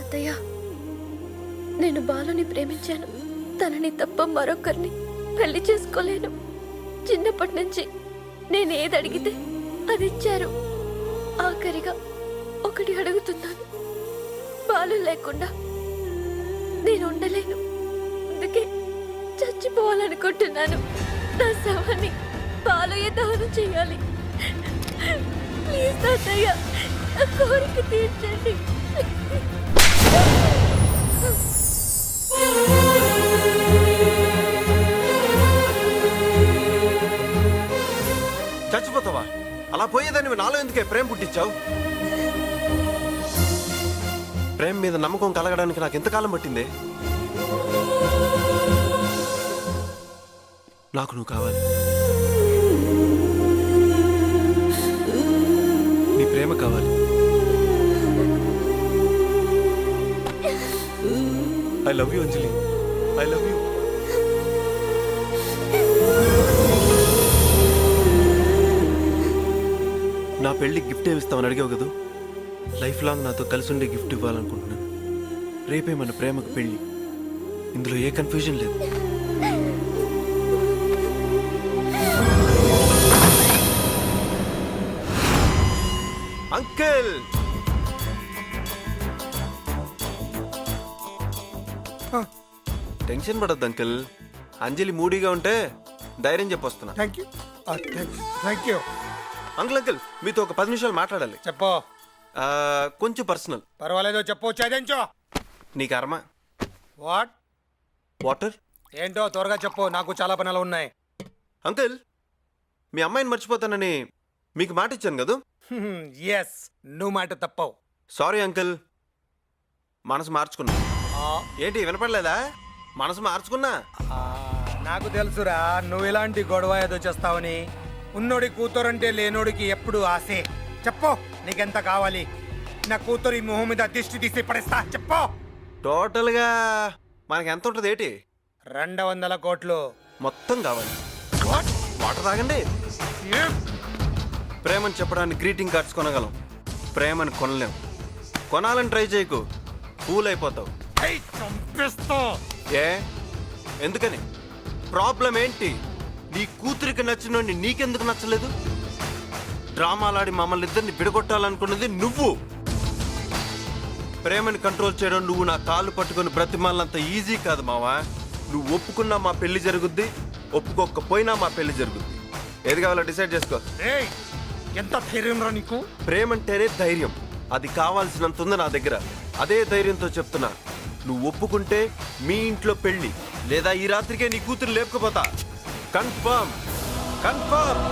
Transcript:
అత్తయ్య, నేను బాలుని ప్రేమించాను. తనని తప్ప మరొకరిని పెళ్లి చేసుకోలేను. చిన్నప్పటి నుంచి నేను ఏది అడిగితే అది ఇచ్చారు. ఆఖరిగా ఒకటి అడుగుతున్నాను, బాలు లేకుండా నేను ఉండలేను. అందుకే చచ్చిపోవాలనుకుంటున్నాను. నా శవాన్ని బాలయ్య దహనం చేయాలి. ప్లీజ్ తాతయ్య, నా కోరిక తీర్చండి. చచ్చిపోతావా? అలా పోయేదాన్ని నాలో ఎందుకే ప్రేమ పుట్టించావు? ప్రేమ మీద నమ్మకం కలగడానికి నాకు ఎంతకాలం పట్టిందే? నాకు నువ్వు కావాలి. నీ ప్రేమ కావాలి. I love you Anjali, I love you. నా పెళ్లికి గిఫ్ట్ ఏమి ఇస్తామని అడిగావు కదా. లైఫ్ లాంగ్ నాతో కలిసి ఉండే గిఫ్ట్ ఇవ్వాలనుకుంటున్నాను. రేపే మన ప్రేమకు పెళ్లి. ఇందులో ఏ కన్ఫ్యూజన్ లేదు. అంకిల్, టెన్షన్ పడద్దు అంకిల్. అంజలి మూడీగా ఉంటే ధైర్యం చెప్పొస్తున్నా. Thank you thank you. Uncle uncle, మీతో ఒక 10 నిమిషాలు మాట్లాడాలి. చెప్పు. కొంచెం పర్సనల్. పర్వాలేదు, చెప్పు. చదించు. నీ కర్మ. వాట్? వాటర్. ఏంటో త్వరగా చెప్పు, నాకు చాలా పనులు ఉన్నాయి. అంకుల్, మీ అమ్మాయిని మర్చిపోతానని మీకు మాట ఇచ్చాను కదా. ఎస్, నువ్వు మాట తప్పవు. సారీ అంకుల్, మనసు మార్చుకున్నా. ఏంటి వినపడలేదా? మనసు మార్చుకున్నా. నాకు తెలుసురా, నువ్వు ఇలాంటి గొడవ ఏదో చేస్తావని. ఉన్నోడి కూతురంటే లేనోడికి ఎప్పుడు ఆసే. చెప్పు, నీకెంత కావాలి? నా కూతురు ఈ మొహం మీద దిష్టి తీసి పడేస్తా. చెప్పు. టోటల్గా మనకి ఎంత ఉంటుంది? ఏంటి? 200 కోట్లు మొత్తం కావాలి. వాటర్ తాగండి. ప్రేమని చెప్పడానికి గ్రీటింగ్ కార్డ్స్ కొనగలం, ప్రేమని కొనలేం. కొనాలని ట్రై చేయకు, ఫూల్ అయిపోతావు. ఏ ఎందుకని? ప్రాబ్లం ఏంటి? నీ కూతురికి నచ్చినోడిని నీకెందుకు నచ్చలేదు? డ్రామాలాడి మమ్మల్ని ఇద్దరిని విడగొట్టాలనుకున్నది నువ్వు. ప్రేమని కంట్రోల్ చేయడం నువ్వు నా కాళ్ళు పట్టుకొని బ్రతిమాలంత ఈజీ కాదు మావా. నువ్వు ఒప్పుకున్నా మా పెళ్లి జరుగుద్ది, ఒప్పుకోకపోయినా మా పెళ్లి జరుగుద్ది. ఏది కావాలో డిసైడ్ చేసుకో. ఎంత ధైర్యం రా నీకు? ప్రేమంటేనే ధైర్యం. అది కావాల్సినంత ఉంది నా దగ్గర. అదే ధైర్యంతో చెప్తున్నా, నువ్వు ఒప్పుకుంటే మీ ఇంట్లో పెళ్లి, లేదా ఈ రాత్రికే నీ కూతురు లేపుకుపోతా. Confirm, confirm.